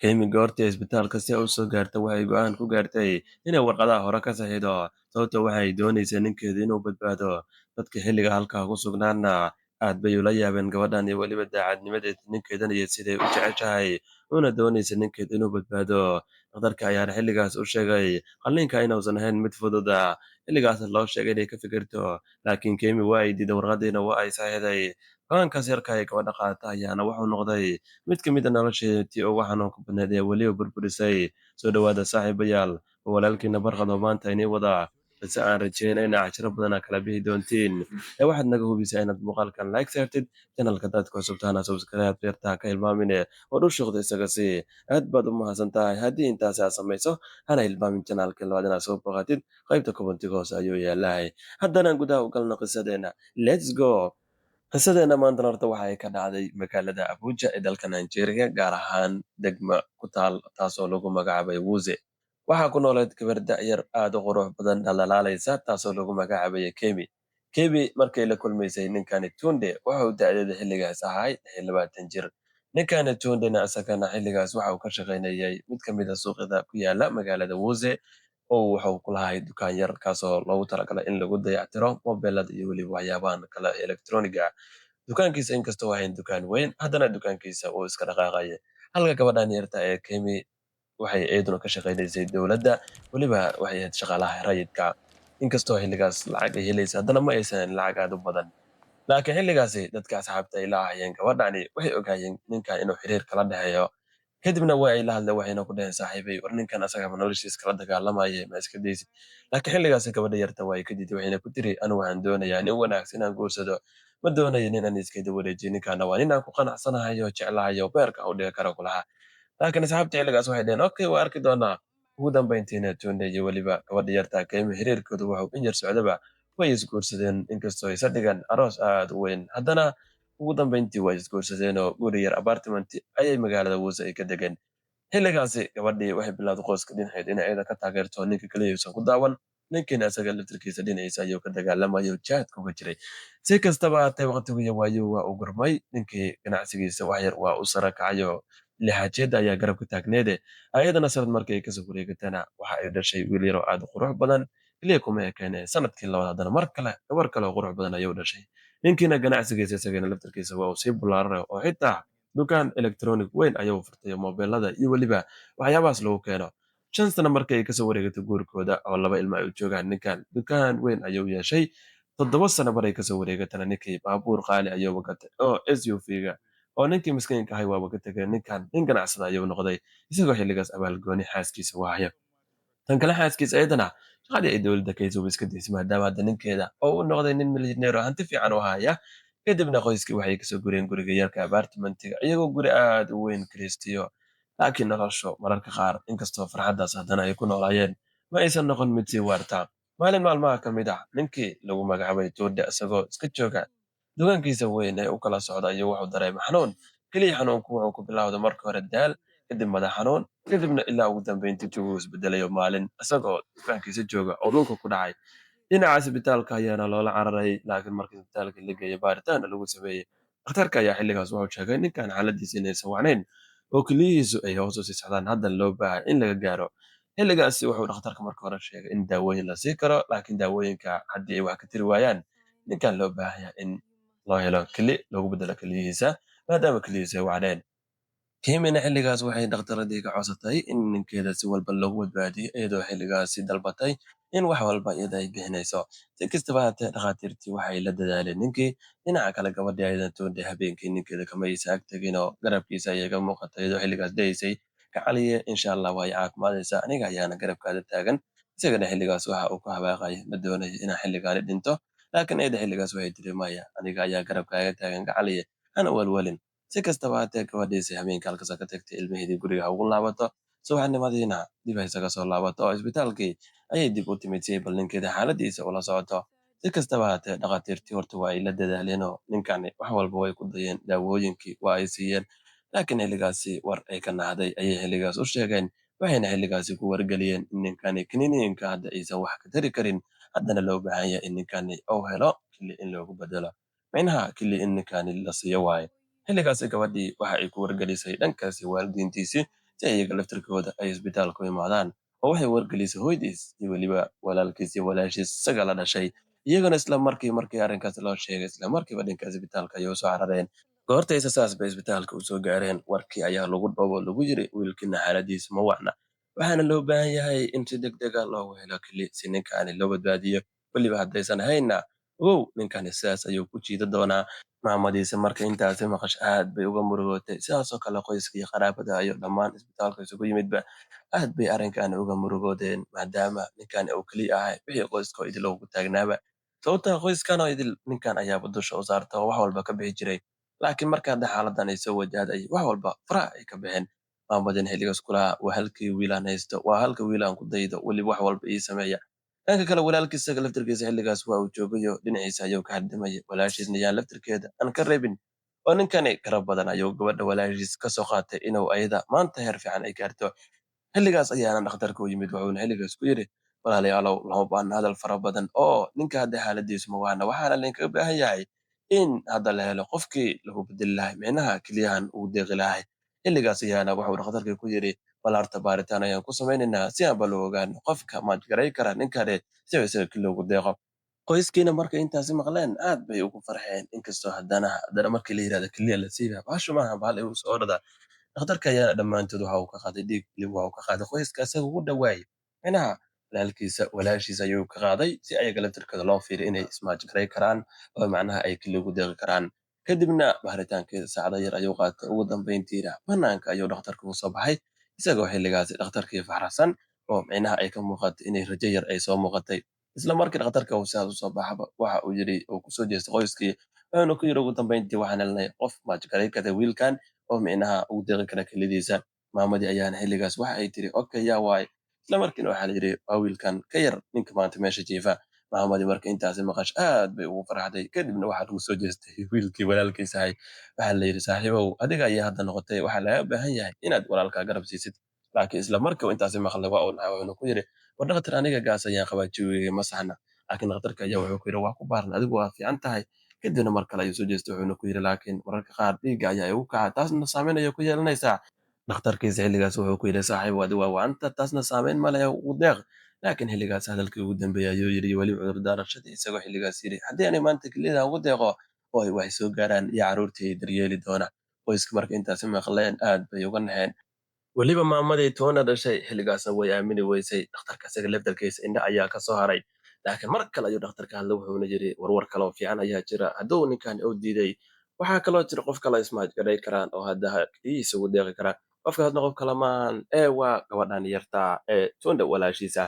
Kemi goortii isbitaalka si ay u soo gaartay waxay go'aan ku gaartay inay warqadaha hore ka saxiixdo sababtoo waxay doonaysay ninkeeda inuu badbaado. Dadka xilliga halkaa ku sugnaana aad bay ula yaabeen gabadhan iyo weliba daacadnimadeeda ninkeedan iyo siday u jeceshahay una doonaysa ninkeeda inuu badbaado. Dhakhtarka ayaana xilligaas u sheegay qalliinka inuusan ahayn mid fudud xilligaas loo sheegay inay ka fikirto, laakiin Kemi waa ay diiday warqadiina waa ay saxiixday. Go'aankaas yarka ah ee gabadha qaadata ayaana wuxuu noqday mid ka mid ah nolosheedii tii ugu xanuunka badneed ee weliba burburisay. Soo dhawaada saaxiibayaal, waa walaalkiina Barkad oo maanta inii wada qiso aan rajeynayno inaa cashiro badan aad kala bixi doontiin. Waxaad naga hubisaa inaad muuqaalkan like saartid, channelka hadaad ku cusub tahana subscribe yarta ha ka hilmaamine oo u shaqdo isaga sii. Aad baad u mahadsantahay haddii intaasi aad samayso, hana hilmaamin channelka labaad inaad soo booqatid qaybta commentiga hoose ayuu yaalahay. Haddana gudaha u galno qisadeena, let's go. Qisadeena maanta horta waxay ka dhacday magaalada Abuja ee dalka Nigeria, gaar ahaan degma ku taal taasoo lagu magacaabay Wuse. Waxaa ku nooleed gabar da'yar aad u qurux badan dhalaalaalaysa taasoo lagu magacaabay Kemi. Kemi markay la kulmaysay ninkani Tunde waxa uu da'deeda xilligaas ahay 20 jir. Ninkani Tundena isagana xilligaas waxa uu ka shaqaynayay mid ka mid ah suuqyada ku yaala magaalada Wuse oo wuxuu ku lahay dukaan yar kaasoo loogu talagalay in lagu dayactiro mobilada iyo weliba waxyaabahan kale elektrooniga ah. Dukaankiisa inkastoo ahayn dukaan weyn, haddana dukaankiisa uu iska dhaqaaqaya. Halka gabadhan yarta ee Kemi waxay iyaduna ka shaqaynaysay dowladda, weliba waxay ahayd shaqaalaha rayidka. Inkastoo xilligaas lacag ay helaysa, haddana ma aysan helin lacag aad u badan. Laakiin xilligaasi dadka asxaabta ay la ahaayeen gabadhani waxay ogaayeen ninkan inuu xiriir kala dhexeeyo. Kadibna waa ay la hadleen waxayna ku dhaheen saaxiibay war ninkan asagaba noloshiisa kala dagaalamaya ma iska daysid. Laakiin xilligaasi gabadha yarta waa ay ka diiday waxayna ku tiri anigu waxaan doonayaa nin wanaagsan inaan guursado. Ma doonayo nin aan iskayda wareejiyo ninkaana waa nin aan ku qanacsanahay oo jeclahay oo beerka u dhiga karo kulaha. Laakiin asxaabta xilligaas waxay dhaheen okay waa arki doonaa. Ugu dambeyntiina Tunde iyo weliba gabadha yarta Kemi xiriirkooda wuxuu in yar socdaba way isguursadeen inkastoo aysan dhigan aroos aad u weyn. Haddana ugu dambeyntii way isguursadeen oo guri yar apartment ayay magaalada Wuse ay ka degeen. Xilligaasi gabadhii waxay bilowday qoyska dhinaceed inay iyada ka taageerto ninka kaliya uusan ku daawan. Ninkiina isaga laftirkiisa dhinaciisa ayuu ka dagaalamayo jihaadka uga jiray. Si kastaba ha ahaatee waqtigu iyo waayuhu waa uu gurmay. Ninkii ganacsigiisa wax yar waa u sara kacayo lixaajeeda ayaa garab ka taagneede. Ayadana sanad markii ay kasoo wareegatana waxa ay dhashay wiil yar oo aad u qurux badan. Kaliya kuma ekeene sanadkii labaad haddana mar kale gabar kale oo qurux badan ayuu dhashay. Ninkiina ganacsigiisa isagana laftirkiisa waa uu sii ballaaranay oo xitaa dukaan electronic weyn ayuu furtay oo mobilada iyo weliba waxyaabahaas lagu keeno. 5 sano markii ay kasoo wareegatay guurkooda oo 2 ilmo ay u joogaan ninkan dukaan weyn ayuu yeeshay. 7 sano maray kasoo wareegatana ninkii baabuur qaali ayuu gatay oo SUV-ga oo ninkii miskiinka ahay waaba ka tegay ninkan nin ganacsada ayuu noqday isagoo xilligaas abaalgooni xaaskiisa waaya. Tan kale xaaskiisa ayadana shaqadii ay dowladda ka hayso way iska daysay maadaama hadda ninkeeda oo uu noqday nin milyaneer oo hanti fiican u haya. Kadibna qoyskii waxay kasoo gureen guriga yarka apartmentiga iyagoo guri aad u weyn kiraystiyo. Laakiin noloshu mararka qaar inkastoo farxaddaas haddana ay ku noolaayeen ma aysan noqon mid sii waarta. Maalin maalmaha ka mid ah ninkii lagu magacaabay Tunde isagoo iska jooga dukaankiisa weyn ee u kala socda ayuu wuxuu dareemay xanuun. Kaliya xanuunku wuxuu ku bilowday marka hore daal, kadib madax xanuun, kadibna ilaa ugu dambeyntii jawigu isbedelayo maalin isagoo dukaankiisa jooga oo dhulka ku dhacay. Dhinaca isbitaalka ayaana loola cararay, laakiin markii isbitaalka la geeyay baaritaan lagu sameeyey, dhakhtarka ayaa xilligaas wuxuu sheegay ninkan xaaladiisa inaysan wacnayn oo keliyihiisu ay hoos u sii socdaan haddana loo baahay in laga gaaro. Xilligaasi wuxuu dhakhtarka marka hore sheegay in daawooyin la sii karo, laakiin daawooyinka haddii ay wax ka tiri waayaan ninkan loo baahanyaa in loo helo keli loogu beddelo keliyihiisa maadaama keliyihiisu ay wacneen. Kimina xilligaas waxay dhakhtaradii ka codsatay in ninkeeda si walba loogu badbaadiyo iyadoo xilligaasi dalbatay in wax walba iyada ay bixinayso. Si kastaba ha ahaatee dhakhaatiirtii waxay la dadaaleen ninkii. Dhinaca kale gabadhii ayadana Tunde habeenkii ninkeeda kama aysan ag tagin oo garabkiisa ayay ka muuqatay iyadoo xilligaas dhahaysay gacaliye insha Allah way caafimaadaysaa aniga ayaana garabkaada taagan. Isagana xilligaas waxa uu ku habaaqay ma doonayo inaan xilligaani dhinto, laakiin iyada xilligaas waxay tiri maya aniga ayaa garabkaaga taagan gacaliye hana walwalin. Si kastaba ha ahaatee gabadhiisi habeenkii halkaas ka tagtay ilmaheedii guriga ha ugu laabato, subaxnimadiina dib ha isaga soo laabato oo isbitaalkii ayay dib u timid si ay bal ninkeeda xaaladiisa ula socoto. Si kastaba ha ahaatee dhakhaatiirtii horta waa ay la dadaaleen oo ninkani wax walba way ku dayeen, daawooyinkii waa ay siiyeen. Laakiin xilligaasi war ay ka nahday ayay xilligaas u sheegeen, waxayna xilligaasi ku wargeliyeen in ninkani kiniiniyinka hadda aysan wax ka tari karin, haddana loo baahan yahay in ninkani uu helo kili in loogu beddelo. Micnaha kili in ninkani la siiyo waaye. Xilligaasi gabadhii waxa ay ku wargelisay dhankaasi waalidiintiisii si iyaga laftirkooda ay isbitaalka u imaadaan oo waxay wargelisay hooyadiis iyo weliba walaalkiis iyo walaashiis isaga la dhashay iyagana isla markii arrinkaas loo sheegay isla markiiba dhanka isbitaalka ayay usoo carareen goortaysa saas bay isbitaalka usoo gaareen warkii ayaa lagu dhoobo lagu yiri wiilkina xaaladiisa ma wacna waxaana loo baahan yahay in si degdega loogu helo keli si ninkaani loo badbaadiyo weliba haddaysan hayna ogow ninkani sidaas ayuu ku jiida doonaa maamadiisa marka intaasi maqash aad bay uga murugootay sidaasoo kale qoyska iyo qaraabada iyo dhammaan isbitaalka isugu yimidba aad bay arrinkan uga murugoodeen maadaama ninkan uu keliya ahay wixii qoyska oo idil ugu taagnaaba sababta qoyskan oo idil ninkan ayaaba dusha u saarta oo wax walba ka bixi jiray laakiin marka hadda xaaladan ay soo wajahday wax walba faraha ay ka baxeen maamadan xilligaas kulaha waa halkii wiilaan haysto waa halka wiilaan ku daydo weliba wax walba ii sameeya dhanka kale walaalkiisa laftirkiisa xilligaas waa uu joogayo dhinaciisa ayuu ka hadimaya walaashiisna yaan laftirkeeda aan ka reebin oo ninkani garab badan ayuu gabadha walaashiis ka soo qaatay inuu ayada maanta heer fiican ay gaarto xilligaas ayaana dhakhtarka u yimid wuxuuna xilligaas ku yidhi walaalayaalow lama baahna hadal fara badan oo ninka hadda xaaladiisu ma waana waxaana laynkaga baahan yahay in hadda la helo qofkii lagu bedeli lahay micnaha keliyahan uu deeqi lahay xilligaas ayaana wuxuu dhakhtarka ku yidhi bal harta baaritaan ayaan ku samaynaynaa si aan bal u ogaano qofka maadgaray kara ninkane si isaga keli loogu deeqo qoyskiina markay intaasi maqleen aad bay ugu farxeen inkastoo haddana markii la yirahdo keliya la siiba baashu maaha bahal igu soo orda dhakhtarka ayaana dhammaantood waxa uu ka qaaday dhiig weliba waxa uu ka qaaday qoyska isaga ugu dhawaayay micnaha walaalkiisa walaashiisa ayuu ka qaaday si ayaga laftirkooda loo fiiriyo inay ismaajgaray karaan oo macnaha ay keli ugu deeqi karaan kadibna baaritaankeeda saacado yar ayuu qaatay ugu dambayntiina banaanka ayuu dhakhtarka ugu soo baxay isagoo xilligaasi dhakhtarkii faraxsan oo micnaha ay ka muuqatay inay rajo yar ay soo muuqatay isla markii dhakhtarka uu sidaas usoo baxaba waxa uu yidhi uu kusoo jeestay qoyskii wuxuuna ku yidhi ugu dambayntii waxaan helnay qof maajgaray kara wiilkan oo micnaha uu deeqi kara kelidiisa maamadii ayaana xilligaas waxa ay tiri okay yaa waay isla markiina waxaa la yidhi waa wiilkan ka yar ninka maanta meesha jiifa maamadii marka intaasi maqash aad bay ugu farxday kadibna waxaa lagu soo jeestay wiilkii walaalkiisa ahay waxaa la yidhi saaxiibow adiga ayaa hadda noqotay waxaa laga baahan yahay inaad walaalkaa garab siisid laakiin isla markii intaasi maqlay waa uu nahay wuxuuna ku yidhi war dhakhtar aniga gaas ayaan qabaa jawiga ma saxna laakiin dhakhtarka ayaa wuxuu ku yidhi waa ku baaran adigu waa fiican tahay kadibna mar kale ayuu soo jeestay wuxuuna ku yidhi laakiin mararka qaar dhiigga ayaa igu kaca taasna saameyn ayay ku yeelanaysaa dhakhtarkiisa xilligaas wuxuu ku yidhi saaxiib adigu waa wacanta taasna saameyn ma leh ugu deeq laakiin xilligaas hadalkii ugu dambeeyay ayuu yidhi weli cudur daarashadii isagoo xilligaas yidhi haddii aanay maanta keliyada ugu deeqo oo ay wax soo gaaraan iyo carruurtii ay daryeeli doona qoyska marka intaasi maqleen aad bay uga naxeen weliba maamadii toona dhashay xilligaasna way aamini weysay dhakhtarka isaga laftarkiisa indha ayaa ka soo haray laakiin mar kale ayuu dhakhtarka hadla wuxuuna yidhi warwar kaloo fiican ayaa jira hadduu ninkan u diiday waxaa kaloo jira qof kale ismaajgadhay karaan oo hadda keliyiisa ugu deeqi kara qofkaasna qof kale maahan ee waa gabadhan yartaa ee toondha walaashiisa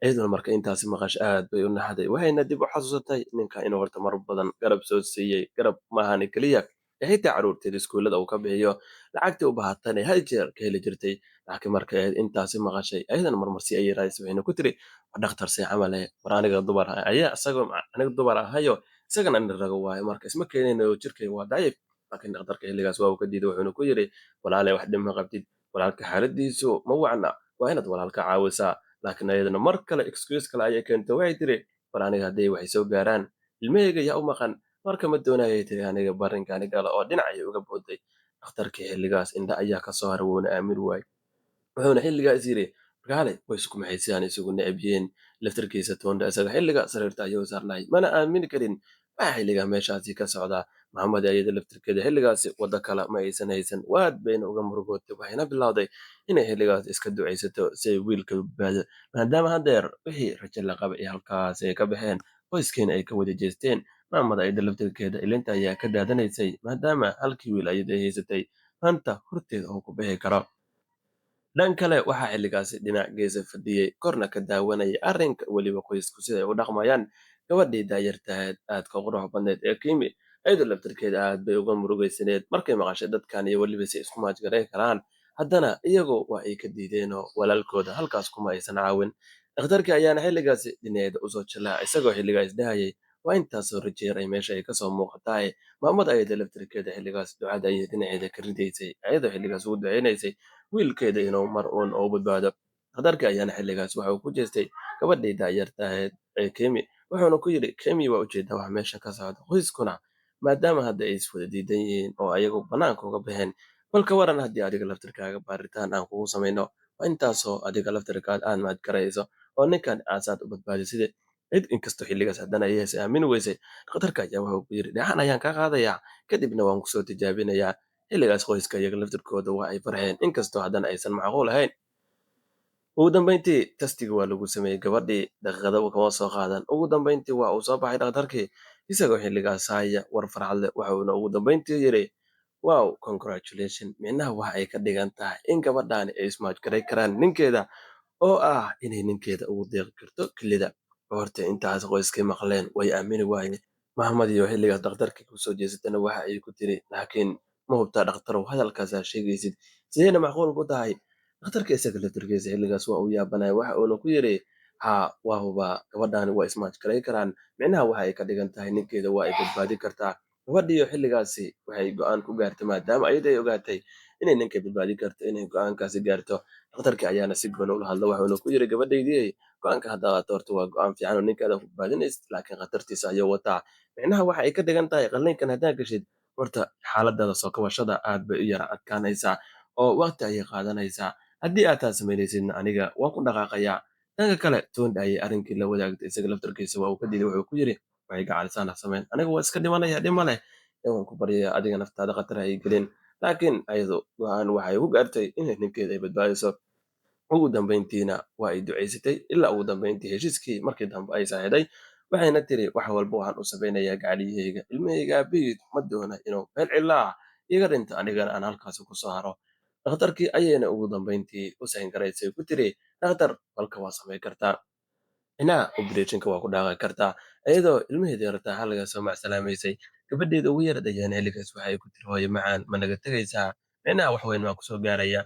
iyaduna marka intaasi maqash aad bay u naxday waxayna dib u xasuusatay ninka inuu horta mar badan garab soo siiyey garab maahani keliya ee xitaa carruurteeda iskuullada uu ka bixiyo lacagtii u bahatana hal jeer ka heli jirtay laakiin marka intaasi maqashay ayadana marmarsi ayay raadisay waxayna ku tiri war dhakhtar see camal war aniga dumar ayaa isagoo aniga dumar ahayo isagana ina rago waayo marka isma keenayno jirkay waa daciif laakiin dhakhtarka xilligaas waa uu ka diiday wuxuuna ku yidhi walaale wax dhib ma qabtid walaalka xaaladiisu ma wacna waa inaad walaalka caawisaa laakiin ayadana mar kale excuse kale ayay keentay waxay tiri war aniga hadday waxay soo gaaraan ilmahayga yaa u maqan marka ma doonayay tiri aniga barrinkaani gala oo dhinac ayay uga booday dhakhtarkii xilligaas indha ayaa ka soo haray wuuna aamin waayey wuxuuna xilligaas yidhi warkaale way isku maxay sidaan isugu necab yihiin laftarkiisa toondha isaga xilliga sariirta ayuu saarnay mana aamini karin waxa xilliga meeshaasi ka socdaa maxamed ayada laftarkeeda xilligaasi waddo kale ma aysan haysan waad bayna uga murugootay waxayna bilowday inay xilligaas iska ducaysato si ay wiilka u badbaado maadaama haddeer wixii rajo la qaba iyo halkaasi ay ka baxeen qoyskiina ay ka wada jeesteen maamada ayada laftarkeeda ilinta ayaa ka daadanaysay maadaama halkii wiil ayada ay haysatay maanta horteeda uu ku bixi karo dhan kale waxaa xilligaasi dhinac geesa fadhiyey korna ka daawanayay arrinka weliba qoysku siday u dhaqmayaan gabadhii daayartahayd aadka qurux badneed ee kimi ayadoo laftarkeeda aad bay uga murugaysaneed markay maqashay dadkan iyo weliba si isku maajgaray karaan haddana iyagu waa ay ka diideenoo walaalkooda halkaas kuma aysan caawin dhakhtarkii ayaana xilligaasi dhinaceeda usoo jalaa isagoo xilligaas dhahayay waa intaasoo rajeer ay meesha ay kasoo muuqataay maamada ayada laftarkeeda xilligaas ducada ayay dhinaceeda ka ridaysay ayadoo xilligaas ugu ducaynaysay wiilkeeda inuu mar uun oo badbaado dhakhtarkii ayaana xilligaas waxa uu ku jeestay gabadhii daayartahayd ee kemi wuxuuna ku yidhi kemi waa ujeedaa wax meesha ka socda qoyskuna maadaama hadda ay iswada diidan yihiin oo ayagu bannaanka uga baxeen Bal ka waran haddii adiga laftirkaaga baaritaan aan kugu samayno, waa intaasoo adiga laftirkaad aad mahad karayso oo ninkan aasaad u badbaadiside. Cid inkastoo xilligaas haddana ay is aamini weysay, dhakhtarka ayaa wuxuu ku yidhi dhaxan ayaan kaa qaadayaa, kadibna waan ku soo tijaabinayaa. Xilligaas qoyska iyaga laftirkooda waa ay farxeen, inkastoo haddana aysan macquul ahayn. Ugu dambeyntii tastiga waa lagu sameeyey gabadhii, daqiiqado kama soo qaadan. Ugu dambeyntii waa uu soo baxay dhakhtarkii, isagoo xilligaas haya war farxad leh. Wuxuuna ugu dambeyntii yidhi, wow, congratulations. Micnaha waxa ay ka dhigan tahay in gabadhaani ay ismaaj garay karaan ninkeeda, oo ah inay ninkeeda ugu deeqi karto kelida. Horta intaas qoyskay maqleen way aamini waayeen. Mahamadii oo xilligaas dhakhtarkii ku soo jeesatana waxa ay ku tiri, laakiin ma hubtaa dhakhtarow hadalkaas aad sheegaysid sidayna macquul ku tahay? Dhakhtarka isaga laftirkiisa xilligaas waa uu yaabanaya, waxa uuna ku yidhi, haa, waa hubaa gabadhaani waa ismaaj garay karaan. Micnaha waxa ay ka dhigan tahay ninkeeda waa ay badbaadi kartaa. Gabadhiiyo xilligaasi waxay go'aan ku gaartay maadaama ayada ay ogaatay inay ninka badbaadi karto inay go'aankaasi gaarto. Dhakhtarkii ayaana si gooni ula hadla, wuxuuna ku yidhi gabadhaydii, go'aanka hadda qaato horta waa go'aan fiican oo ninkaada ku badbaadinaysid, laakiin khatartiisa ayuu wataa. Micnaha waxa ay ka dhigan tahay qalliinkan haddaad gashid, horta xaaladaada soo kabashada aad bay u yara adkaanaysaa oo waqti ayay qaadanaysaa. Haddii aad taas samaynaysidna aniga waan ku dhaqaaqayaa. Dhanka kale, Toonda ayay arrinkii la wadaagtay, isaga laftarkiisa waa uu ka diiday, wuxuu ku yidhi, waxay gacalisaan ha samayn, aniga waa iska dhimanaya, dhib ma leh. Waan ku baryayaa adiga naftaada khatar ha ii gelin. Laakiin ayadu go'aan waxay ku gaartay inay ninkeeda ay badbaadiso. Ugu dambeyntiina waa ay duceysatay ilaa ugu dambeyntii heshiiskii markii dambe ay saxiixday. Waxayna tiri, wax walba waxaan u samaynayaa gacaliyahayga, ilmahayga aabihiis ma doona inuu meel cidla ah iga dhinto, anigana aan halkaasi ku soo haro. Dhakhtarkii ayayna ugu dambeyntii u sayn garaysay, ku tiri, dhakhtar, falka waa samayn kartaa, dhinaca operation-ka waa ku dhaaqi kartaa. Iyadoo ilmaheeda yartaa xalligaas soo macsalaamaysay, gabadheeda ugu yar ayaan xilligaas waxay ku tiri, hooyo macaan ma naga tegaysaa, dhinaca wax weyn waa ku soo gaaraya.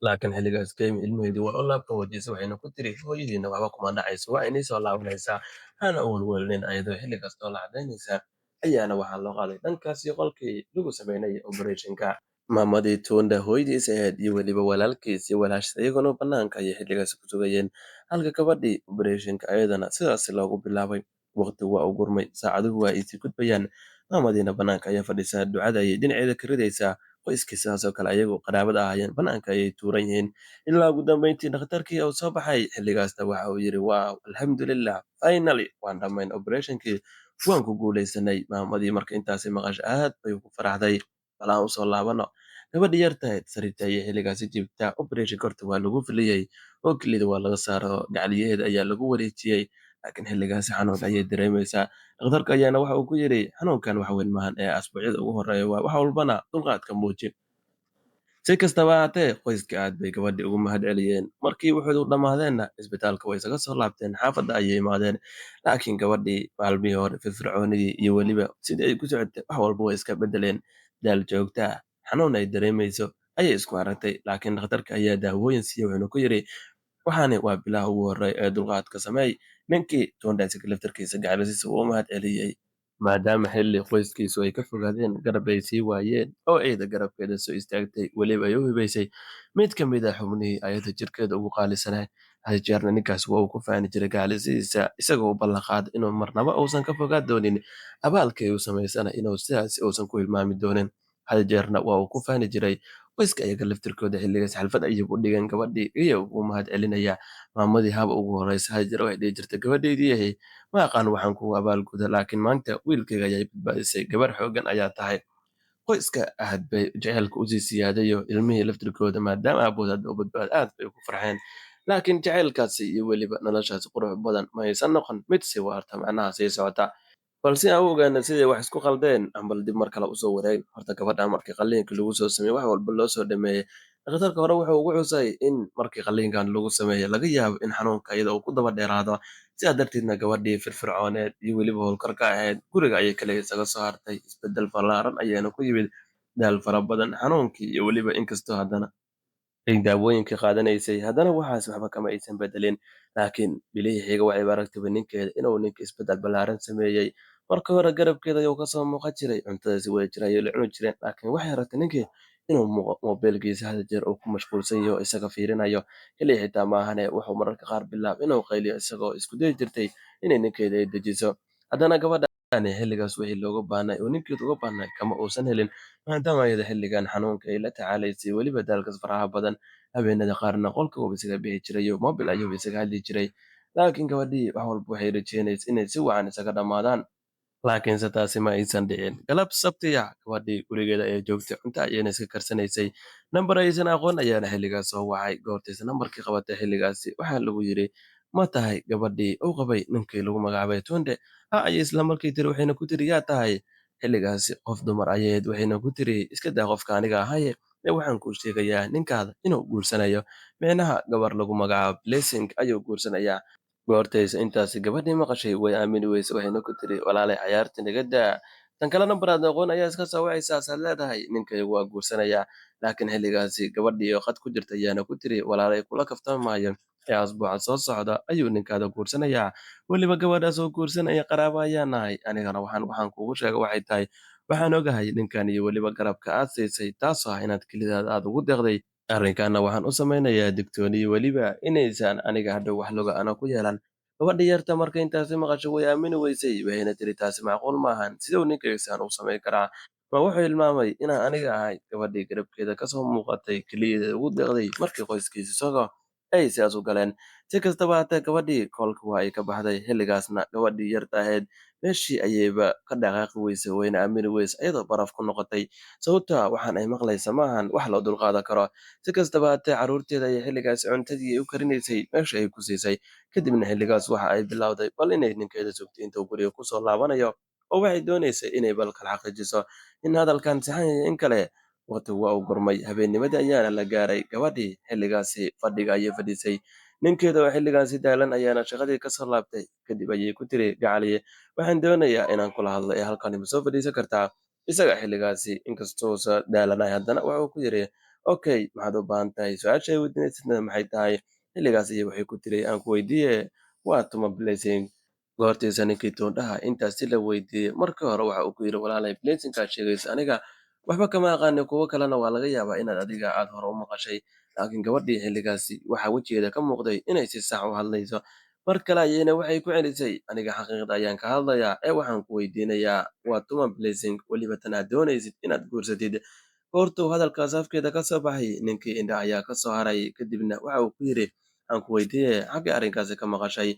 Laakiin xilligaas Kemi ilmaheedii waa u laabta wajisay, waxayna ku tiri, hooyadiina waxba kuma dhacayso, waa inay soo laabanaysaa, hana u welwelinin. Ayadoo xilligaas oo la cadaynaysa ayaana waxaa loo qaaday dhankaas iyo qolkii lagu sameynayay operation-ka. Maamadii Tunda hooyadiis ahayd iyo weliba walaalkiis iyo walaashiis iyaguna bannaanka ayay xilligaas ku sugayeen, halka gabadhii operation-ka ayadana sidaas loogu bilaabay. Waqtigu waa u gurmay, saacaduhu waa ay sii gudbayaan. Maamadiina bannaanka ayaa fadhisaa, ducada ayay dhinaceeda ka ridaysaa. Qoyskii sidaas oo kale ayagoo qaraabada ahaayeen bannaanka ayay tuuran yihiin. Ilaa ugu dambeyntii dhakhtarkii uu soo baxay, xilligaasna waxa uu yidhi, wow, alxamdulillah, finally waan dhammayn operation-kii, waan ku guuleysanay. Maamadii marka intaasi maqashay aad bay ugu faraxday. Bal aan u soo laabano. Gabadhii yar tahayd sariirta ayay xilligaasi jiiftaa. Operation horta waa lagu fuliyey oo kelida waa laga saaro, gacaliyaheeda ayaa lagu wareejiyey. Laakiin xilligaasi xanuun ayay dareemaysaa. Dhakhtarka ayaana waxa uu ku yidhi, xanuunkan wax weyn maahan ee asbuucyada ugu horreeya waa wax walbana dulqaadka muuji. Si kastaba ha ahaatee, qoyska aad bay gabadhii ugu mahadceliyeen. Markii wuxuu dhammaadeenna, isbitaalka way isaga soo laabteen, xaafadda ayay imaadeen. Laakiin gabadhii maalmihii hore firfircoonidii iyo weliba sidii ay ku socotay wax walba way iska beddeleen. Daal joogto ah, xanuun ay dareemayso ayay isku aragtay. Laakiin dhakhtarka ayaa daawooyin siiyey, wuxuuna ku yidhi, waxaani waa bilaha ugu horreeya ee dulqaadka sameey. Ninkii Toonda isaga laftarkiisa gacalisiisa wuu u mahadceliyey, maadaama xilli qoyskiisu ay ka fogaadeen, garab ay sii waayeen oo ayada garabkeeda soo istaagtay, weliba ay u hibaysay mid ka mid ah xubnihii ayada jirkeeda ugu qaalisanaa. Had jeerna ninkaas waa uu ku faani jiray gacalisidiisa, isagoo u ballan qaaday inuu marnaba uusan ka fogaan doonin, abaalkii uu samaysana inuu sidaasi uusan ku hilmaami doonin. Had jeerna waa uu ku faani jiray. Qoyska ayaga laftirkooda xilligaas xalfad ayay u dhigeen gabadhii, iyagoo ugu mahadcelinaya. Maamadii haba ugu horreysa had jeer waxay dhihi jirtay, gabadhaydii ahay, ma aqaan waxaan kugu abaalgudo, laakiin maanta wiilkayga ayay badbaadisay, gabar xooggan ayaa tahay. Qoyska aad bay jacaylka usii siyaadayo ilmihii laftirkooda maadaama aabood hadda u badbaado aad bay ugu farxeen. Laakiin jacaylkaasi iyo weliba noloshaasi qurux badan ma aysan noqon mid sii waarta, macnaha sii socota. Balse aan u ogaana siday wax isku qaldeen, aan bal dib mar kale usoo wareegin. Horta gabadhan markii qalliinka lagu soo sameeyey wax walba loo soo dhameeyey, dhakhtarka hore wuxuu ugu xusay in markii qalliinkan lagu sameeyo laga yaabo in xanuunka iyada uu ku daba dheeraado. Sidaa darteedna gabadhii firfircooneed iyo weliba howlkarka ahayd guriga ayay kale isaga soo hartay. Isbeddel ballaaran ayaana ku yimid, daal fara badan, xanuunkii iyo weliba inkastoo haddana ay daawooyinkii qaadanaysay, haddana waxaas waxba kama aysan beddelin. Laakiin bilihii xiga waxayba aragtayba ninkeeda inuu ninka isbeddel ballaaran sameeyey. Marka hore garabkeeda ayuu kasoo muuqan jiray, cuntada si wada jir ayay la cuni jireen, laakiin waxay aragtay ninkii inuu moobilkiisa hada jeer uu ku mashquulsan yaho isaga fiirinayo. Kaliya xitaa maahane wuxuu mararka qaar bilaabay inuu qayliyo, isagoo isku dayi jirtay inay ninkeeda ay dejiso. Haddana gabadha yani xilligaas wixii looga baahnay oo ninkeeda uga baahnay kama uusan helin, maadaama ayada xilligan xanuunka ay la tacaalaysay weliba daalkas faraha badan. Habeenada qaarna qolka uuba isaga bixi jiray oo mobil ayuuba isaga hadli jiray. Laakiin gabadhii wax walba waxay rajeynaysa inay si wacan isaga dhammaadaan. Laakiinse taasi ma aysan dhicin. Galab Sabti ah, gabadhii gurigeeda ayay joogtay, cunto ayayna iska karsanaysay. Nambar aysan aqoon ayaana xilligaas soo wacay. Goortaysa nambarkii qabatay xilligaasi, waxaa lagu yidhi, "Ma tahay gabadhii uu qabay ninkii lagu magacaabay Tunde?" Ha ayay isla markii tiri, waxayna ku tiri, "Yaa tahay?" Xilligaasi qof dumar ayay ahayd, waxayna ku tiri, "Iska daa qofka aniga ahaye, waxaan kuu sheegayaa ninkaada inuu guursanayo. Micnaha gabar lagu magacaabo Blessing ayuu guursanayaa." Goortaysa intaasi gabadhii maqashay way aamini weyse, waxayna ku tiri, "Walaalay cayaarta naga daa. Tan kale nambar aad aqoon ayaa iska soo wacaysaa aad leedahay ninkaygu waa guursanayaa." Laakiin xilligaasi gabadhii oo khad ku jirta ayaana ku tiri, "Walaalay kula kaftami maayo ee asbuuca soo socda ayuu ninkaada guursanayaa. Weliba gabadhaas oo guursanaya qaraabo ayaan nahay. Anigana waxaan kuugu sheegay waxay tahay, waxaan ogahay ninkan iyo weliba garabka aad siisay taasoo ah inaad kelidaada aad ugu deeqday. Arrinkaana waxaan u samaynayaa digtooni weliba inaysan aniga hadhow wax luga ana ku yeelan." Gabadhii yarta markay intaasi maqashay way aamini weysay, waxayna tiri, "Taasi macquul maahan. Siduu ninkaysan u samayn karaa? Ma wuxuu hilmaamay inaan aniga ahay gabadhii garabkeeda ka soo muuqatay, keliyadeeda ugu deeqday markii qoyskiisa isaga ay sidaas u galeen." Si kastaba ha ahaatee gabadhii koolka waa ay ka baxday. Xilligaasna gabadhii yarta ahayd meeshii ayayba ka dhaqaaqi weysay, wayna aamini weysay iyadoo baraf ku noqotay. Sababtoo ah waxaan ay maqlaysa maahan wax loo dulqaadan karo. Si kastaba ha ahaatee carruurteeda ayay xilligaasi cuntadii ay u karinaysay meesha ay ku siisay. Kadibna xilligaas waxa ay bilowday bal inay ninkeeda sugto intuu guriga ku soo laabanayo, oo waxay doonaysay inay bal kala xaqiijiso in hadalkan saxan yahay in kale. Waqtigu waa uu gurmay, habeennimadii ayaana la gaaray. Gabadhii xilligaasi fadhiga ayay fadhisay. Ninkeeda oo xilligaasi daalan ayaana shaqadii ka soo laabtay. Kadib ayay ku tiri, "Gacaliye, waxaan doonayaa inaan kula hadlo ee halkani ma soo fadhiisan kartaa?" Isaga xilligaasi inkastoo uusan daalanahay haddana waxa uu ku yidhi, "Okay, maxaad u baahan tahay? Su'aasha ay weydiinaysidna maxay tahay?" Xilligaas ayay waxay ku tiri, "Aan ku weydiiye, waa tuma Blessing?" Goortiisa ninkii toondhaha intaasi la weydiiyey, markii hore waxa uu ku yidhi, "Walaalay Blessing aad sheegayso aniga waxba kama aqaanin, kuwo kalena waa laga yaabaa inaad adiga aad hore u maqashay." Laakiin gabadhii xilligaasi waxaa wejigeeda ka muuqday inay si sax u hadlayso. Mar kale ayayna waxay ku celisay, "Aniga xaqiiqda ayaan ka hadlayaa ee waxaan ku weydiinayaa waa tuma Blessing, weliba tan aad doonaysid inaad guursatid." Goortuu hadalkaas afkeeda ka soo baxay, ninkii indhaha ayaa ka soo haray. Kadibna waxa uu ku yidhi, "Aan ku weydiiye, xaggee arrinkaasi ka maqashay?"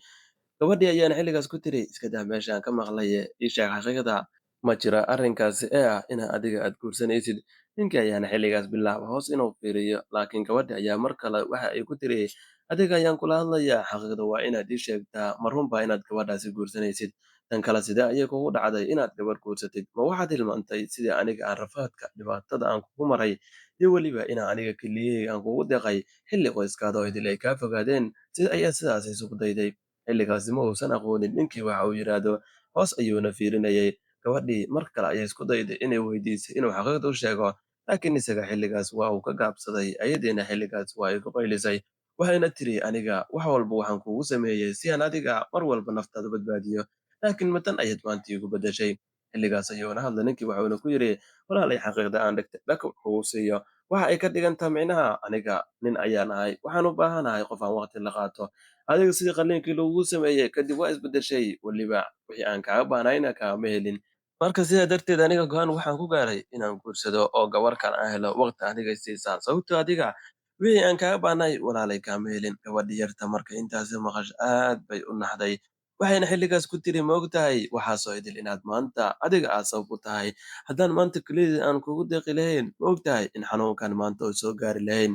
Gabadhii ayaana xilligaas ku tiri, "Iska daa meeshaan ka maqlaye, ii sheeg xaqiiqda. Ma jira arrinkaasi ee ah in adiga aad guursanaysid?" Ninkii ayaana xilligaas bilaabay hoos inuu fiiriyo, laakiin gabadhi ayaa mar kale waxa ay ku tiri, "Adiga ayaan kula hadlayaa, xaqiiqda waa inaad ii sheegtaa, ma run baa inaad gabadhaasi guursanaysid? Tan kale sidee ayay kugu dhacday inaad gabarh guursatid? Ma waxaad hilmaantay sidii aniga aan rafaadka, dhibaatada aan kugu maray, iyo weliba inaan aniga keliyaheyga aan kugu deeqay xilli qoyskaada oo idil ay kaa fogaadeen? Sida ayaa sidaas isugu dayday?" Xilligaasi ma uusan aqoonin ninkii waxa uu yiraahdo, hoos ayuuna fiirinayay. Gabadhii mar kale ayay isku dayday inay weydiisay inuu xaqiiqda u sheego, laakiin isaga xilligaas waa uu ka gaabsaday. Ayadiina xilligaas waa ay ku qaylisay, waxayna tiri, "Aniga wax walba waxaan kuugu sameeyey si aan adiga mar walba naftaada u badbaadiyo, laakiin ma tan ayaad maanta iigu beddeshay." Xilligaas ayuuna hadlay ninkii wuxuuna ku yidhi, "Walaalay xaqiiqda aan dhegtay dhag kugu siiyo waxa ay ka dhigan tahay micnaha aniga nin ayaan ahay, waxaan u baahanahay qof aan waqti la qaato. Adiga sidii qalliinkii lagugu sameeyey kadib waa isbeddeshay, weliba wixii aan kaaga baahnayna kaagama helin. Marka sidaa darteed aniga go'aan waxaan ku gaaray inaan guursado oo gabar kale aan helo waqti aniga i siisaa, sababtoo adiga wixii aan kaaga baahnay walaalay kaama helin." Gabadhii yarta markay intaasi maqashay aad bay u naxday. Waxayna xilligaas ku tiri, "Ma ogtahay waxaasoo idil inaad maanta adiga aad sabab u tahay? Haddaan maanta kelidii aan kugu deeqi lahayn, ma ogtahay in xanuunkan maanta uu soo gaari lahayn?"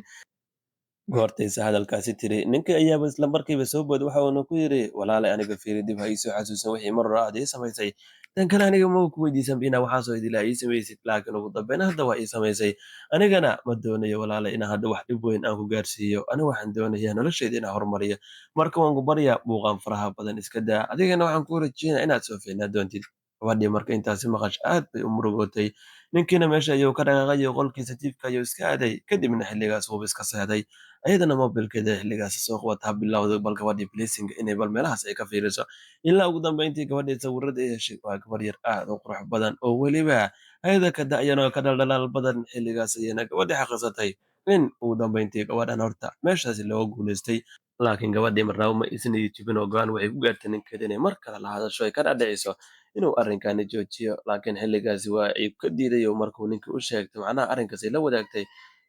Goortaysa hadalkaasi tiri, ninkii ayaaba isla markiiba soo booday waxa uuna ku yidhi, "Walaalay aniga fiiri dib ha ii soo xasuusin wixii mar hore aad ii samaysay. Tan kale aniga ma ku weydiisanba inaa waxaasoo idil aa ii samaysid, laakiin ugu dambeyn hadda waa ii samaysay. Anigana ma doonayo walaalay inaan hadda wax dhib weyn aan ku gaarsiiyo. Aniga waxaan doonayaa noloshayda inaan horumariyo. Marka waan ku baryaa buuqan faraha badan iska daa. Adigana waxaan kuu rajeynayaa inaad soo fiicnaan doontid." Gabadhii marka intaasi maqashay aad bay u murugootay. Ninkiina meesha ayuu ka dhaqaaqay oo qolkiisa jiifka ayuu iska aaday. Kadibna xilligaas wuuba iska seexday. Ayadana mobilkeeda xilligaas soo qabata ha bilowday bal gabadhii Blessing inay bal meelahaas ay ka fiiriso. Ilaa ugu dambeyntii gabadhii sawirada ay heshay waa gabar yar aad u qurux badan oo weliba ayada ka da'yan oo ka dhaldhalaal badan. Xilligaas ayayna gabadhii xaqiiqsatay in ugu dambeyntii gabadhan horta meeshaasi looga guuleystay. laakiin gabadhii marnaba ma aysan niyad jabin oo go'aan waxay ku gaartay ninkeeda inay mar kale la hadasho ay ka dhaadhiciso inuu arrinkani joojiyo. Laakiin xilligaasi waa ay ka diiday oo markuu ninkii u sheegtay macnaha arrinkaas ay la wadaagtay,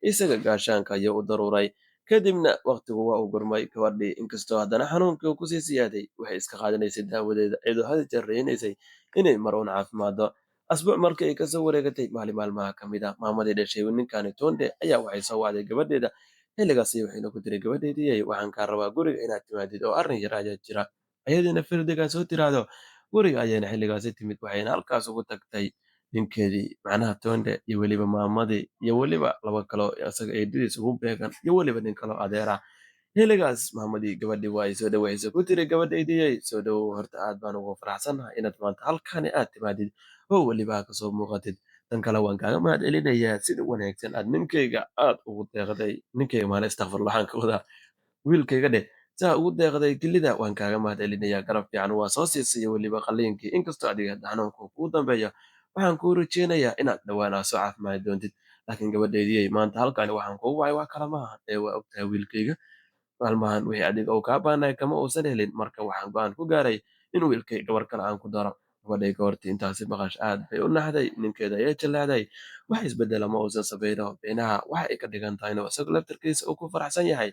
isaga gaashaanka ayuu u daruuray. Kadibna waqtigu waa uu gurmay, gabadhii inkastoo haddana xanuunkii uu ku sii siyaaday, waxay iska qaadanaysay daawadeeda iyadoo had iyo jeer rajaynaysay inay mar uun caafimaaddo. Asbuuc markii ay ka soo wareegatay maalin maalmaha ka mid ah, maamadii dhashay ninkani Tunde ayaa waxay soo wacday gabadheeda. Xilligaasi waxayna ku tiri, gabadhaydiyey waxaan kaa rabaa guriga inaad timaadid oo arrin yar ayaa jira. Ayadiina firdigaa soo tiraahdo guriga ayayna xilligaasi timid, waxayna halkaas ugu tagtay ninkeedii macnaha Tunde iyo weliba maamadii iyo weliba laba kaloo isaga eedadiis ugu beegan iyo weliba nin kaloo adeer ah. Xilligaas maamadii gabadhii waa ay soo dhaweysay, ku tiri, gabadhaydiyey soo dhawow, horta aad baan ugu faraxsanahay inaad maanta halkani aad timaadid oo weliba aad kasoo muuqatid. Tan kale waan kaaga mahadcelinayaa sida wanaagsan aad ninkeyga aad ugu deeqday, ninkeyga maana astaghfirullah waxaan ka wadaa wiilkayga dheh, saa ugu deeqday kelida waan kaaga mahadcelinayaa, garab fiican waa soo siisay iyo weliba qalliinkii. Inkastoo adiga hadda xanuunku kuu dambeeyo, waxaan kuu rajeynayaa inaad dhowaan aad soo caafimaadi doontid. Laakiin gabadhaydiyey maanta halkani waxaan kuugu wacay wax kale maahan ee waa ogtahay wiilkayga maalmahan wixii adiga uu kaa baanay kama uusan helin, marka waxaan go'aan ku gaaray in wiilkay gabar kale aan ku daro. Gabadhay goortii intaasi maqashay aad bay u naxday, ninkeeda ayay jallaaday. Wax isbeddela ma uusan samayno, beenaha waxa ay ka dhigan tahay inuu isagu laftarkiisa uu ku faraxsan yahay.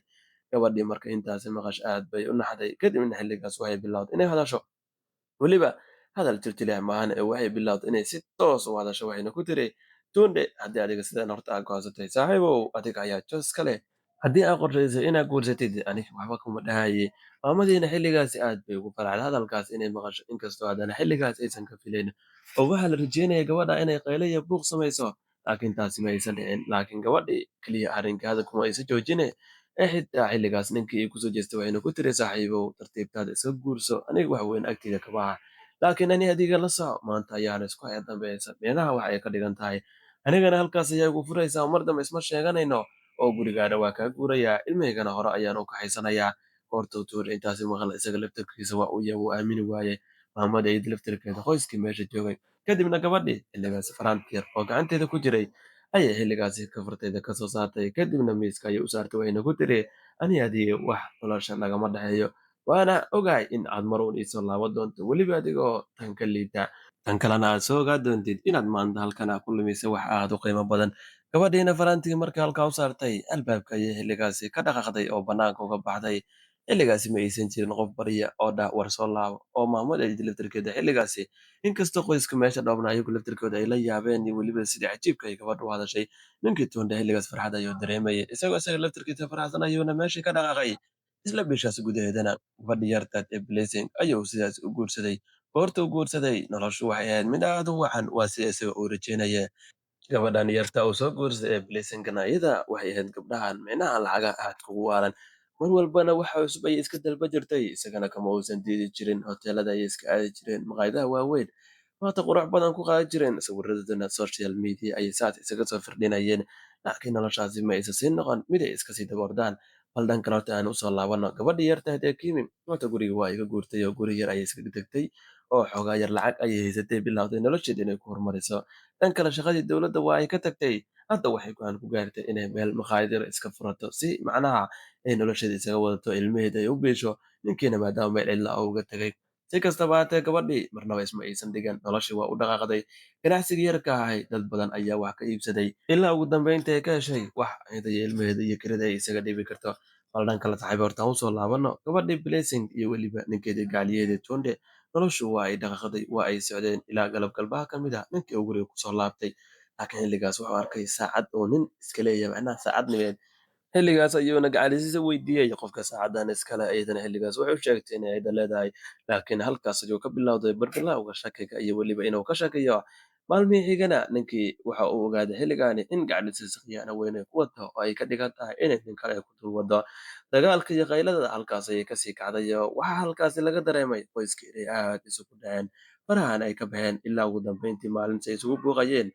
Gabadhii markay intaasi maqashay aad bay u naxday, kadibna xilligaas waxay bilowday inay hadasho. Weliba hadal tirtiriah maahan ee waxay bilowday inay si toos u hadasho, waxayna ku tiri, Tunde, haddii adiga sidaan horta aad go'aansatay, saaxiibow adiga ayaa joos ka leh. Haddii aad qorshaysay inaad guursatid, aniga waxba kuma dhahaye. Maamadiina xilligaasi aad bay ugu farxday hadalkaas inay maqasho, inkastoo haddana xilligaas aysan ka filayn. Oo waxaa la rajeynayay gabadha inay qayle iyo buuq samayso, laakiin taasi ma aysan dhicin. Laakiin gabadhii keliya arrinka hadalka kuma aysan joojine, ee xitaa xilligaas ninkii ay kusoo jeestay waxayna ku tiri, saaxiibow tartiibtaada iska guurso, aniga wax weyn agteyda kama aha. Laakiin ani adiga la soco, maanta ayaana isku haya dambaysa. Micnaha waxay ka dhigan tahay anigana halkaas ayaa igu furaysaa, mar dambe isma sheeganayno oo gurigaana waa kaa guurayaa, ilmahaygana hore ayaan u kaxaysanayaa. Goortuu tuuri intaasi maqla isaga laftarkiisa waa uu aamini waaye maamada iyada laftarkeeda qoyskii meesha joogay. Kadibna gabadhii xilligaasi faraanti yar oo gacanteeda ku jiray ayay xilligaasi kafarteeda ka soo saartay, kadibna miiska ayay u saartay, waxayna ku tiri, ani adiga wax nolosha nagama dhexeeyo, waana ogahay in aad mar uun ii soo laaban doonto, weliba adiga oo tan ka liita. Tan kalena aad soo ogaa doontid inaad maanta halkan aad ku lumisay wax aad u qiimo badan. Gabadhiina faraantigii markay halkaa u saartay, albaabka ayay xilligaasi ka dhaqaaqday oo bannaanka uga baxday. Xilligaasi ma aysan jirin qof barya oo dhah war soo laabo, oo maamada iyada laftarkeeda xilligaasi, inkastoo qoyska meesha dhoobna ayagu laftarkooda ay la yaabeen iyo weliba sidii cajiibka ay gabadhu u hadashay. Ninkii Tunde xilligaas farxad ayuu dareemayay, isagoo isaga laftarkiisa faraxsan ayuuna meeshii ka dhaqaaqay. Isla bishaas gudaheedana gabadhii yartaad ee Blessing ayuu sidaas u guursaday. Goortuu guursaday, noloshu waxay ahayd mid aad u wacan, waa sida isaga uu rajeynayay. Gabadhan yarta uu soo guursaday ee Blessing-kana iyada waxay ahayd gabdhahan micnaha lacagaha aadka ugu waalan. Mar walbana waxa cusub ayay iska dalban jirtay, isagana kama uusan diidi jirin. Hoteelada ayay iska aadi jireen, maqaayadaha waaweyn, waqti qurux badan ku qaadan jireen. Sawiradoodana social media ayay saas isaga soo firdhinayeen. Laakiin noloshaasi ma aysan sii noqon mid ay iska sii daba ordaan. Bal dhan kale horta aan u soo laabano. Gabadhii yartayd ee Kimi, horta guriga waa iga guurtay oo guri yar ayay iskaga degtay oo xoogaa yar lacag ayay haysatay, bilowday nolosheeda inay ku horumariso. Dhan kale shaqadii dowladda waa ay ka tagtay. Hadda waxay go'aan ku gaartay inay meel maqaayad yar iska furato si macnaha ay nolosheeda isaga wadato, ilmaheeda ay u biisho, ninkiina maadaama meel cidla ah uga tagay. Si kastaba ha ahaatee gabadhii marnaba isma aysan dhigan, noloshii waa u dhaqaaqday. Ganacsigii yarka ahay dad badan ayaa wax ka iibsaday, ilaa ugu dambeyntii ay ka heshay wax iyada iyo ilmaheeda iyo kirada ay isaga dhiibi karto. Bal dhan kale saaxiib horta aan u soo laabano. Gabadhii Blessing iyo weliba ninkeedii gacaliyaheedii Tunde, noloshu waa ay dhaqaaqday, waa ay socdeen ilaa galab galbaha ka mid ah ninkii uu guriga ku soo laabtay. Laakiin xilligaas wuxuu arkay saacad uu nin iska leeyahay, macnaha saacad nimeed. Xilligaas ayuuna gacalisiisa weydiiyey qofka saacadan iskale, iyadana xilligaas waxay u sheegtay inay ayada leedahay. Laakiin halkaas ayuu ka bilowday bartilmaameedka shakiga iyo weliba inuu ka shakiyo. Maalmihii xigana ninkii waxa uu ogaaday xilligaani in gacalisiisa khiyaano weyn ay ku wado oo ay ka dhigan tahay inay nin kale ku dul wado. Dagaalka iyo qaylada halkaas ayay kasii kacday oo waxaa halkaasi laga dareemay qoyskii inay aad isugu dhaceen, farahana ay ka baxeen, ilaa ugu dambeyntii maalintii ay isugu buuqayeen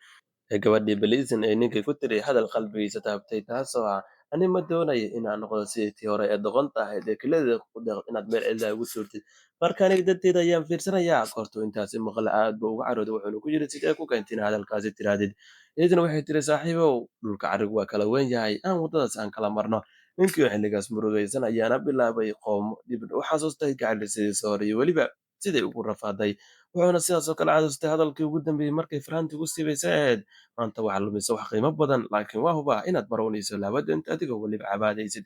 ee gabadhii Blessing ay ninkii ku tiri hadal qalbigiisa taabtay, taasoo ah, ani ma doonayo inaan noqdo sidii tii hore ee doqonta ahayd ee keligeeda ku deeqdo inaad meel cidla ah igu tuurtid. Marka aniga darteeda ayaan fiirsanayaa. Goortuu intaasi maqle aad buu uga carooday, wuxuuna ku yidhi, sidee ku keentay inaad hadalkaasi tirahdid? Iyaduna waxay tiri, saaxiibow, dhulka carrigu waa kala weyn yahay, aan waddadaas aan kala marno. Ninkii oo xilligaas murugaysan ayaana bilaabay qoomo dibna u xasuustay gacantisidiisa hore iyo weliba siday ugu rafaaday. Wuxuuna sidaas oo kale xasuustay hadalkii ugu dambeeyey markay faraantii ugu siibaysay ahayd, "Maanta waxaad lumisay wax qiimo badan, laakiin waa hubaa inaad baroonayso laba doonta adigoo weliba cabaadaysid."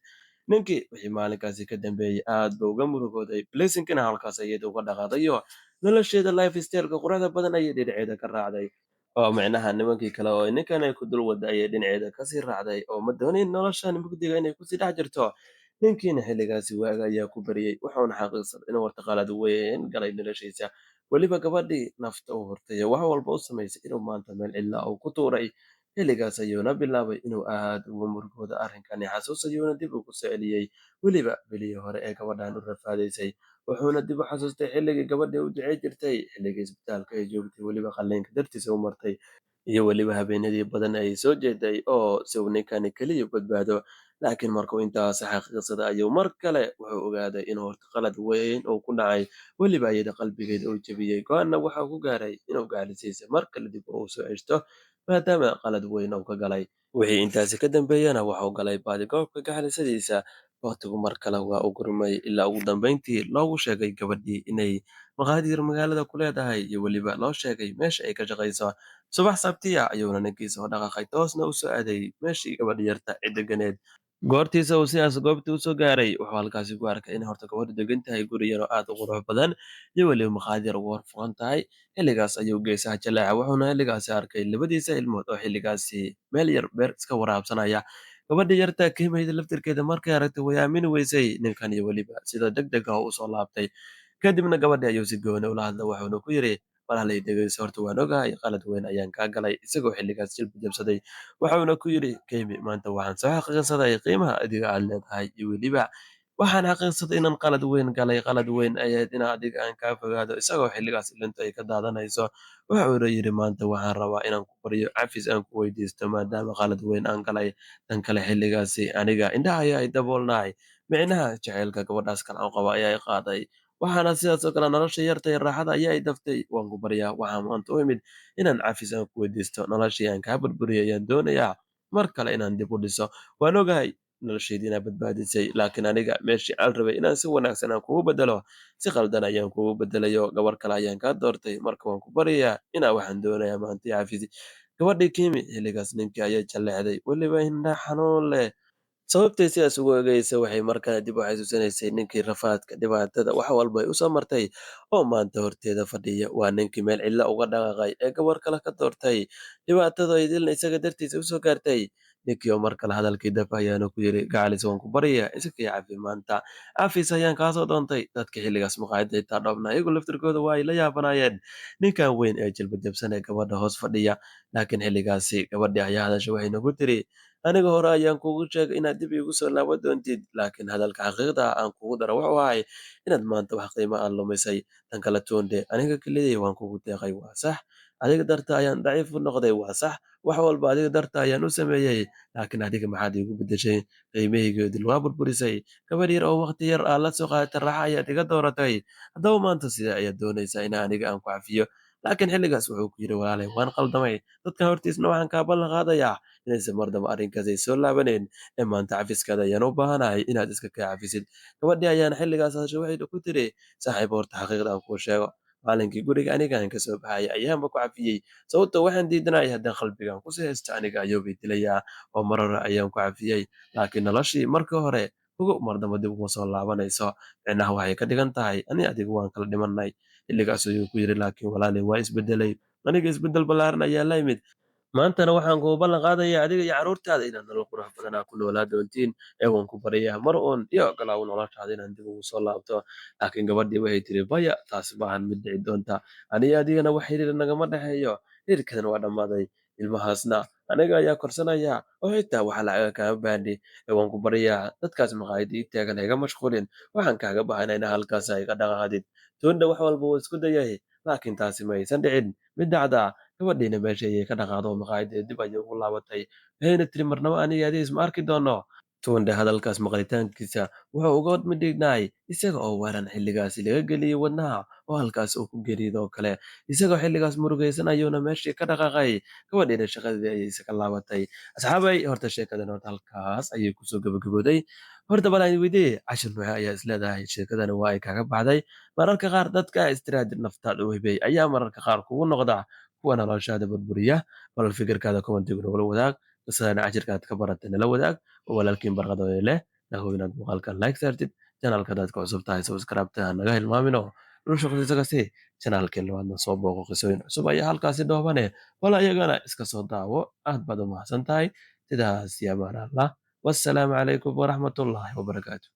Ninkii wixii maalinkaasi ka dambeeyey aad buu uga murugooday, Blessing-kina halkaas ayay uga dhaqaaqday oo nolosheeda lifestyle-ka quruxda badan ayay dhinaceeda ka raacday. Oo micnaha nimankii kale oo ninkan ay ku dul waday ayay dhinaceeda kasii raacday oo ma doonayn noloshan mugdiga inay kusii dhex jirto. Ninkiina xilligaasi waaga ayaa ku baryey, wuxuuna xaqiiqsaday inuu horta qalad weyn galay noloshiisa. Weliba gabadhii nafta u hurtay ee wax walba u samaysay inuu maanta meel cidla ah uu ku tuuray. Xilligaas ayuuna bilaabay inuu aad uga murugoodo arrinkani, xasuus ayuuna dib ugu soo celiyey, weliba bilihii hore ee gabadhan u rafaadaysay. Wuxuuna dib u xasuustay xilligii gabadhii u ducey jirtay, xilligii isbitaalka ay joogtay, weliba qalliinka dartiisa u martay, iyo weliba habeenadii badan ay soo jeeday oo si uu ninkani keliya u badbaado. Laakiin markuu intaas xaqiiqsaday ayuu mar kale wuxuu ogaaday inuu horta qalad weyn uu ku dhacay, weliba iyada qalbigeeda uu jebiyey. Go'aanna waxa uu ku gaaray inuu gacalisiisa mar kale dib u soo ceshto, maadaama qalad weyn uu ka galay. Wixii intaasi ka dambeeyana waxa uu galay baadigoobka gacalisadiisa. Waqtigu mar kale waa u gurmay ilaa ugu dambeyntii loogu sheegay gabadhii inay maqaadir magaalada ku leedahay iyo weliba loo sheegay meesha ay ka shaqayso. Subax Sabti ah ayuuna ninkii soo dhaqaaqay toosna u soo aaday meeshii gabadha yarta ee deganeed. Goortiisa uu sidaas goobtii u soo gaaray, wuxuu halkaasi ku arkay in horta gabadhu degan tahay guri yar oo aad u qurux badan iyo weliba maqaayad yar ugu hor furan tahay. Xilligaas ayuu geesaha jaleecay, wuxuuna xilligaasi arkay labadiisa ilmood oo xilligaasi meel yar beer iska waraabsanaya. Gabadhii yarta qiimaheeda laftirkeeda markay aragtay way aamini weysay ninkan iyo weliba sida degdeg ah u soo laabtay. Kadibna gabadhii ayuu si gooni ula hadlay, wuxuuna ku yidhi, "Walaalay dhegeyso, horta waan ogahay qalad weyn ayaan kaa galay." Isagoo xilligaas jilba jabsaday, wuxuuna ku yidhi, "Kaymi, maanta waxaan soo xaqiiqsaday qiimaha adiga aad leedahay iyo weliba waxaan xaqiiqsaday inaan qalad weyn galay. Qalad weyn ayayd in adiga aan kaa fogaado." Isagoo xilligaas ilintu ay ka daadanayso, wuxuuna yidhi, "Maanta waxaan rabaa inaan ku baryo cafis aan ku weydiisto maadaama qalad weyn aan galay." Tan kale xilligaasi aniga indhaha ayaa i daboolnay, micnaha jacaylka gabadhaas kale aan qabo ayaa i qaaday. Waxaana sidaas oo kale nolosha yarta iyo raaxada ayaa i daftay. Waan ku baryaa, waxaan maanta u imid inaan cafis aan ku weydiisto. Noloshii aan kaa burburiyey ayaan doonayaa mar kale inaan dib u dhiso. Waan ogahay noloshaydii inaad badbaadisay, laakiin aniga meeshii aan rabay inaan si wanaagsan aan kugu beddelo, si khaldan ayaan kugu beddelayo. Gabar kale ayaan kaa doortay. Marka waan ku baryayaa inaa waxaan doonayaa maanta i cafisi." Gabadhii Kimi xilligaas ninkii ayay jaleecday, weliba indha xanuun leh. Sababtay sidaas ugu eegaysa waxay markaa dib u xasuusinaysay ninkii rafaadka, dhibaatada, wax walba ay u soo martay oo maanta horteeda fadhiya. Waa ninkii meel cidla uga dhaqaaqay ee gabar kale ka doortay. Dhibaatada ay dilna isaga dartiisa u soo gaartay. Ninkii oo mar kale hadalkii dab ayaana ku yidhi, "Gacaliso waan ku baryayaa, iska kii cafi maanta. Cafis ayaan kaa soo doontay." Dadkii xilligaas maqaayadda xitaa dhoobnaa iyagu laftirkooda waa ay la yaabanaayeen ninkan weyn ee jilba jabsan ee gabadha hoos fadhiya. Laakiin xilligaasi gabadhii ayaa hadashay, waxayna ku tiri, "Aniga hore ayaan kuugu sheegay inaad dib iigu soo laaban doontid, laakiin hadalka xaqiiqda ah aan kugu daro wuxuu ahay inaad maanta wax qiimo ah lumisay. Tan kale Tunde, aniga kaliya waan kugu deeqay, waa sax. Adiga dartaa ayaan daciif u noqday, waa sax. Wax walba adiga dartaa ayaan u sameeyey, laakiin adiga maxaad iigu beddeshay? Qiimahaygoodil waa burburisay. Gabar yar oo waqti yar aad la soo qaadatay raaxo ayaad iga dooratay. Haddaba maanta sidee ayaad doonaysaa in aniga aan ku cafiyo?" Laakiin xilligaas wuxuu ku yidhi, "Walaalay, waan qaldamay. Dadkan hortiisna waxaan kaa ballan qaadayaa inaysan mar dambe arrinkaas ay soo laabaneyn, ee maanta cafiskaada ayaan u baahanahay inaad iska kaa cafisid." Gabadhii ayaana xilligaas hadashay, waxayna ku tiri, "Saaxiib, horta xaqiiqda aan kuu sheego, maalinkii guriga aniga aan ka soo baxayay ayaanba ku cafiyey, sababtoo waxaan diidanahay haddaan qalbigaan ku sii haysto aniga ayuu i dilayaa, oo mar hore ayaan ku cafiyey. Laakiin noloshii markii hore ogow mar dambe dib uma soo laabanayso. Micnaha waxay ka dhigan tahay ani adigu waan kala dhimanay." Xilligaas ayuu ku yidhi, "Laakiin walaalay waan isbeddelay. Aniga isbeddel ballaaran ayaa la imid. Maantana waxaan kugu ballan qaadayaa adiga iyo carruurtaada inaad nolol qurux badan aad ku noolaa doontiin, ee waan ku baryayaa mar uun ii oggolaaw noloshaada inaan dib ugu soo laabto." Laakiin gabadhii waxay tiri, "Maya, taasi maahan mid dhici doonta. Aniga adigana wax xiriir nagama dhexeeyo. Xiriirkeena waa dhammaaday. Ilmahaasna aniga ayaa korsanaya oo xitaa wax lacaga kaama baahni. Ee waan ku baryayaa dadkaas maqaayadda ii taagan ha iga mashquulin. Waxaan kaaga baahanaa inaa halkaas iga dhaqaaqdid." Tunda wax walba wuu isku dayay, laakiin taasi ma aysan dhicin. Mid dhacda gabadhiina meeshii ayay ka dhaqaaqday oo maqaayadeeda dib ayay ugu laabatay. Waxayna tiri, "Marnaba aniga adiga isma arki doono." Tunde hadalkaas maqlitaankiisa wuxuu uga midhignay isaga oo waran xilligaasi laga geliyey wadnaha oo halkaas uu ku geeriyoodo oo kale. Isagoo xilligaas murugaysan ayuuna meeshii ka dhaqaaqay, gabadhiina shaqadii ayay iska laabatay. Asxaabay, horta sheekadan horta halkaas ayay kusoo gabagabowday. Horta bal aan weydii, cashir maxay ayaa is leedahay sheekadani waa ay kaga baxday? Mararka qaar dadka istiraajir naftaada u hibey ayaa mararka qaar kugu noqda kuwa noloshaada burburiya. Bal fikirkaada commentiga nagula wadaag, qisadana cashirkaad ka baratay nala wadaag. Walaalkiin barqadooda leh nahow inaad muuqaalkan like saartid, channelka dadka cusub tahay subscribe ta naga hilmaamino nolosha qisasagasi channelkeena waadna soo booqo qisooyin cusub ayaa halkaasi dhoobane wala iyagana iska soo daawo aad baad u mahadsan tahay sidaas iyo amaan allah wassalaamu calaykum waraxmatullaahi wabarakaatu